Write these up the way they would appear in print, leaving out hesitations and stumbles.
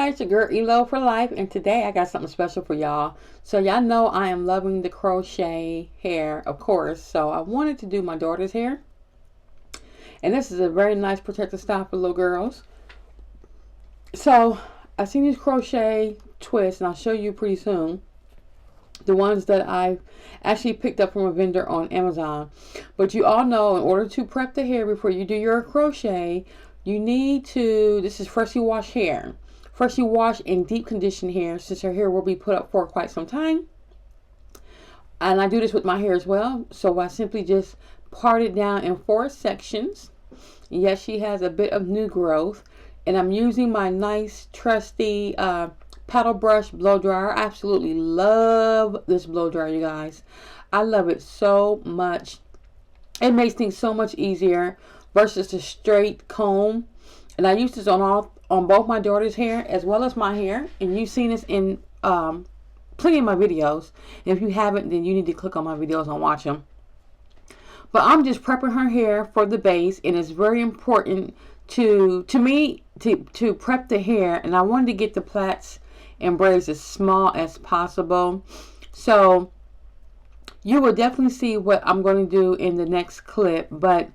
everybody, it's your girl Elo for life, and today I got something special for y'all. So y'all know I am loving the crochet hair, of course, so I wanted to do my daughter's hair. And this is a very nice protective style for little girls. So I seen these crochet twists, and I'll show you pretty soon. The ones that I've actually picked up from a vendor on Amazon. But you all know, in order to prep the hair before you do your crochet, you need to, this is freshly washed hair. Freshly washed and deep conditioned hair, since her hair will be put up for quite some time. And I do this with my hair as well. So I simply just part it down in 4 sections. Yes, she has a bit of new growth. And I'm using my nice, trusty paddle brush blow dryer. I absolutely love this blow dryer, you guys. I love it so much. It makes things so much easier versus the straight comb. And I use this on both my daughter's hair as well as my hair. And you've seen this in plenty of my videos. And if you haven't, then you need to click on my videos and watch them. But I'm just prepping her hair for the base, and it's very important to me to prep the hair. And I wanted to get the plaits and braids as small as possible. So you will definitely see what I'm going to do in the next clip. But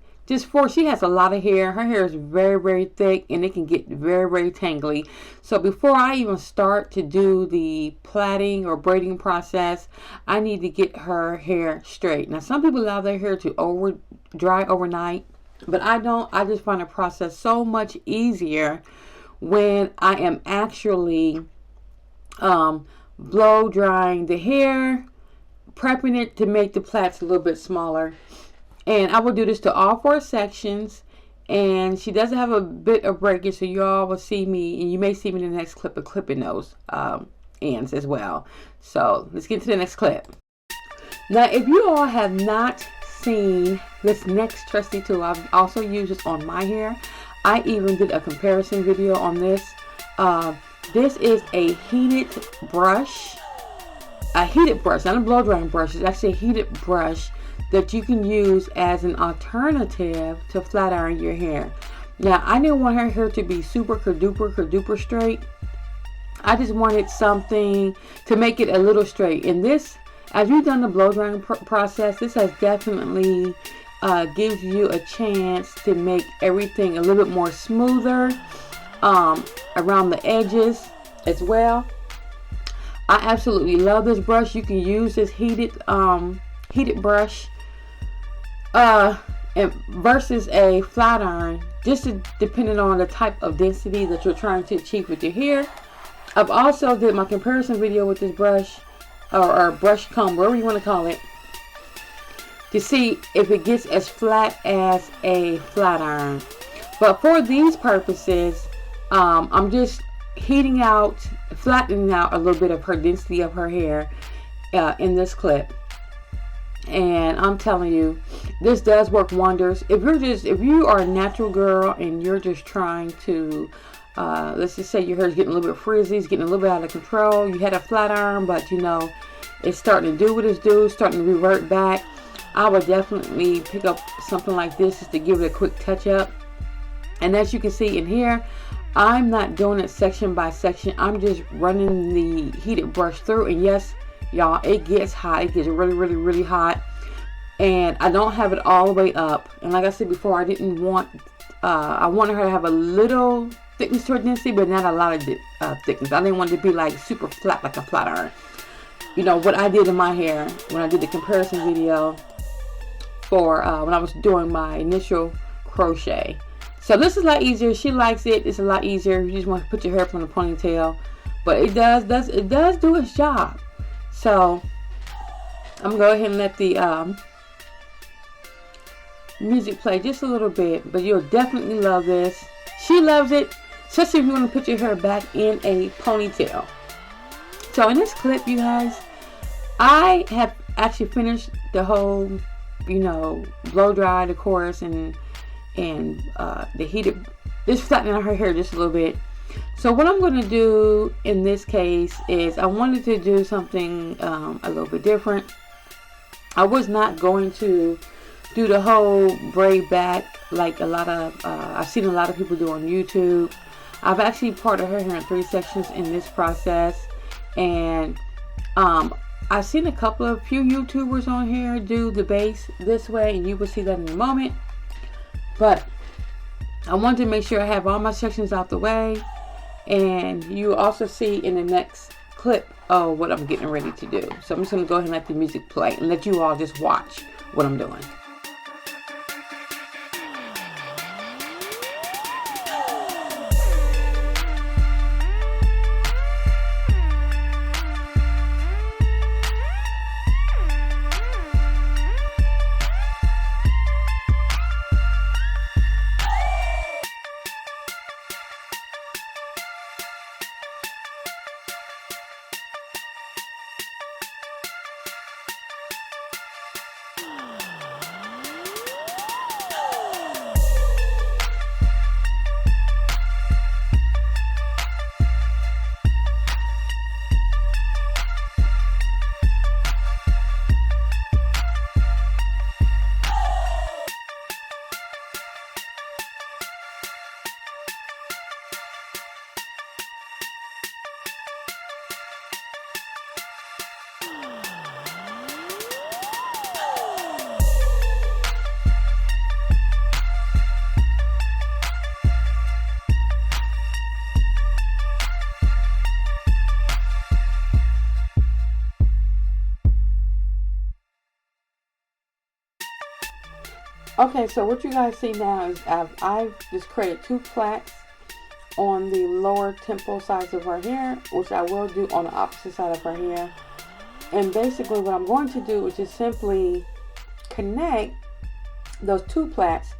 she has a lot of hair. Her hair is very, very thick, and it can get very, very tangly. So before I even start to do the plaiting or braiding process, I need to get her hair straight. Now, some people allow their hair to dry overnight, but I don't. I just find the process so much easier when I am actually blow drying the hair, prepping it to make the plaits a little bit smaller. And I will do this to all 4 sections. And she does have a bit of breakage, so you all will see me, and you may see me in the next clip of clipping those ends as well. So let's get to the next clip. Now, if you all have not seen this next trusty tool, I've also used this on my hair. I even did a comparison video on this. This is a heated brush. A heated brush, not a blow drying brush. It's actually a heated brush that you can use as an alternative to flat iron your hair. Now, I didn't want her hair to be super duper straight. I just wanted something to make it a little straight. And this, as you've done the blow drying process, this has definitely gives you a chance to make everything a little bit more smoother around the edges as well. I absolutely love this brush. You can use this heated brush and versus a flat iron, just depending on the type of density that you're trying to achieve with your hair. I've also did my comparison video with this brush or brush comb, whatever you want to call it, to see if it gets as flat as a flat iron. But for these purposes, I'm just flattening out a little bit of her density of her hair in this clip. And I'm telling you, this does work wonders. If you are a natural girl and you're just trying to, let's just say your hair is getting a little bit frizzy, it's getting a little bit out of control. You had a flat iron, but you know, it's starting to do what it's due, starting to revert back. I would definitely pick up something like this just to give it a quick touch up. And as you can see in here, I'm not doing it section by section. I'm just running the heated brush through. And yes, y'all, it gets hot. It gets really hot. And I don't have it all the way up. And like I said before, I wanted her to have a little thickness to her density, but not a lot of thickness. I didn't want it to be like super flat like a flat iron. You know, what I did in my hair when I did the comparison video for when I was doing my initial crochet. So this is a lot easier. She likes it. It's a lot easier. You just want to put your hair up on a ponytail. But it does do its job. So I'm going to go ahead and let the music play just a little bit. But you'll definitely love this. She loves it, especially if you want to put your hair back in a ponytail. So in this clip, you guys, I have actually finished the whole, blow dried, of course, and the heated, just flattening out her hair just a little bit. So what I'm going to do in this case is I wanted to do something a little bit different. I was not going to do the whole braid back like a lot of I've seen a lot of people do on YouTube. I've actually parted her hair in 3 sections in this process, and I've seen a few YouTubers on here do the base this way, and you will see that in a moment. But I wanted to make sure I have all my sections out the way, and you also see in the next clip what I'm getting ready to do. So I'm just going to go ahead and let the music play and let you all just watch what I'm doing. Okay, so what you guys see now is I've just created 2 plaits on the lower temple sides of her hair, which I will do on the opposite side of her hair. And basically what I'm going to do is just simply connect those 2 plaits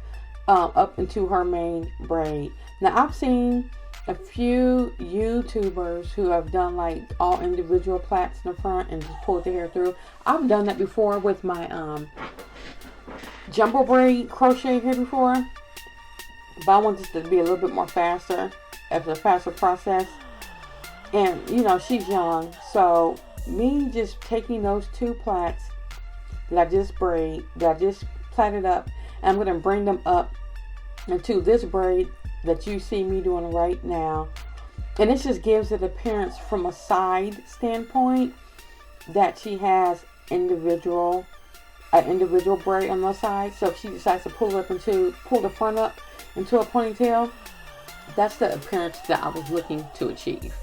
up into her main braid. Now I've seen a few YouTubers who have done like all individual plaits in the front and just pulled the hair through. I've done that before with my jumbo braid crochet here before, but I want this to be a little bit more faster. It's a faster process, and you know she's young, so me just taking those 2 plaits that I just plaited up, and I'm going to bring them up into this braid that you see me doing right now, and this just gives it appearance from a side standpoint that she has an individual braid on the side. So if she decides to pull the front up into a ponytail, that's the appearance that I was looking to achieve.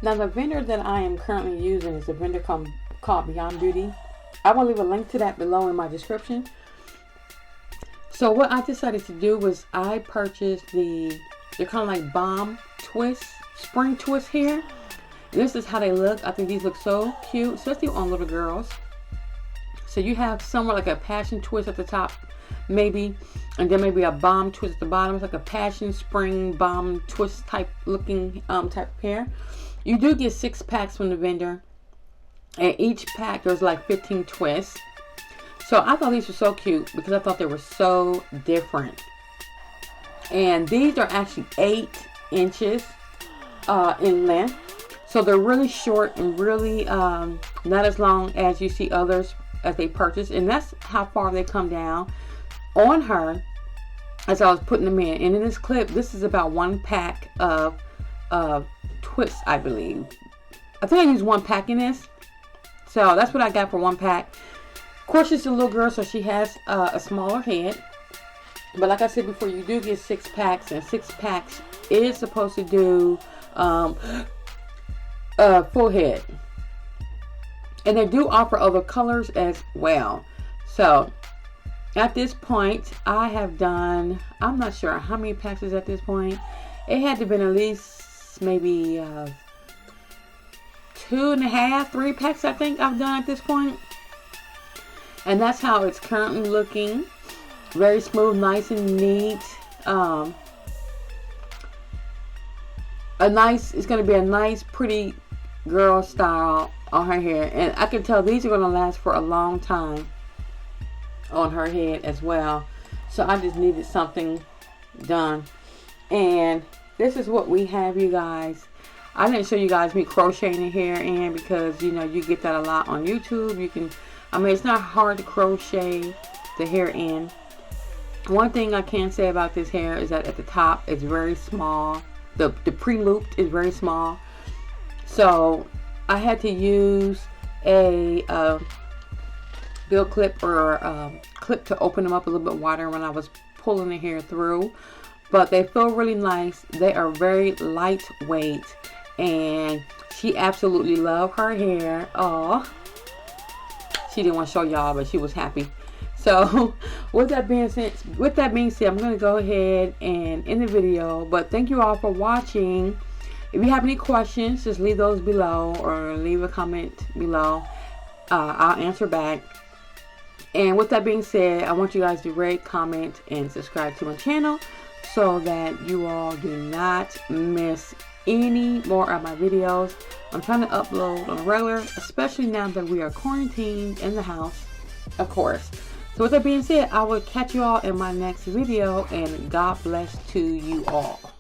Now the vendor that I am currently using is a vendor called Beyond Beauty. I will leave a link to that below in my description. So what I decided to do was I purchased they're kind of like bomb twist, spring twist hair. This is how they look. I think these look so cute, especially on little girls. So you have somewhere like a passion twist at the top, maybe, and then maybe a bomb twist at the bottom. It's like a passion spring bomb twist type looking type of hair. You do get 6 packs from the vendor, and each pack there's like 15 twists. So I thought these were so cute because I thought they were so different. And these are actually 8 inches in length. So they're really short and really not as long as you see others as they purchase. And that's how far they come down on her as I was putting them in. And in this clip, this is about 1 pack of twists, I believe. I think I used 1 pack in this. So that's what I got for 1 pack. Of course, she's a little girl, so she has a smaller head. But like I said before, you do get 6 packs. And 6 packs is supposed to do full head. And they do offer other colors as well. So at this point, I have done, I'm not sure how many packs is at this point. It had to have been at least maybe 2.5, 3 packs I think I've done at this point. And that's how it's currently looking. Very smooth, nice and neat. It's going to be a nice, pretty girl style on her hair. And I can tell these are going to last for a long time on her head as well. So I just needed something done. And this is what we have, you guys. I didn't show you guys me crocheting the hair in because, you know, you get that a lot on YouTube. You can, I mean, it's not hard to crochet the hair in. One thing I can say about this hair is that at the top it's very small. The pre-looped is very small. So I had to use a bill clip or clip to open them up a little bit wider when I was pulling the hair through. But they feel really nice. They are very lightweight. And she absolutely loved her hair. Oh, she didn't want to show y'all, but she was happy. So with that being said, I'm going to go ahead and end the video. But thank you all for watching. If you have any questions, just leave those below or leave a comment below. I'll answer back. And with that being said, I want you guys to rate, comment, and subscribe to my channel so that you all do not miss any more of my videos. I'm trying to upload on a regular, especially now that we are quarantined in the house, of course. So with that being said, I will catch you all in my next video, and God bless to you all.